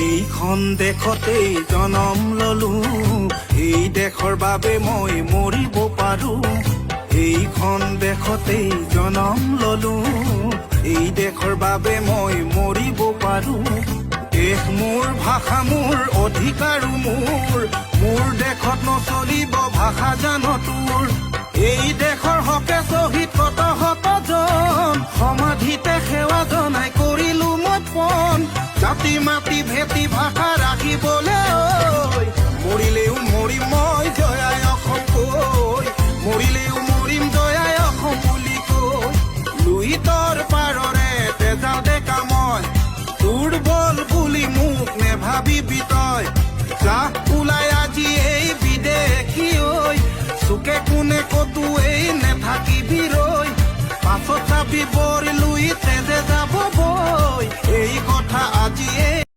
এইখন দেশতেই জনম ললো, এই দেশৰ বাবে মই মৰিব পাৰো। এইখন দেশতেই জনম ললো, এই দেশৰ বাবে মই মৰিব পাৰো। দেশ মোৰ, ভাষা মোৰ, অধিকাৰো মোৰ, মোৰ দেশত নচলিব ভাষা জান তোৰ। এই দেশৰ হকে শ্বহীদ কত শতজন, সমাধিতে সেৱা জনাই কৰিলো মই পণ। জাতি মাতি ভেটি ভাষা ৰাখিবলৈ মৰিলেও মৰিম মই জয়াই অসম কৈ, মৰিলেও মৰিম জয়াই অসম বুলি কৈ। লুইতৰ পাৰৰে তেজাল ডেকা মই, দুৰ্বল বুলি মোক নেভাবিবি তই। যাহ ওলাই আজি এই বিদেশী ঐ, চুকে কোনে কতো এই নেথাকিবি ৰৈ। পাছত চাবি বৰ লুই তেজে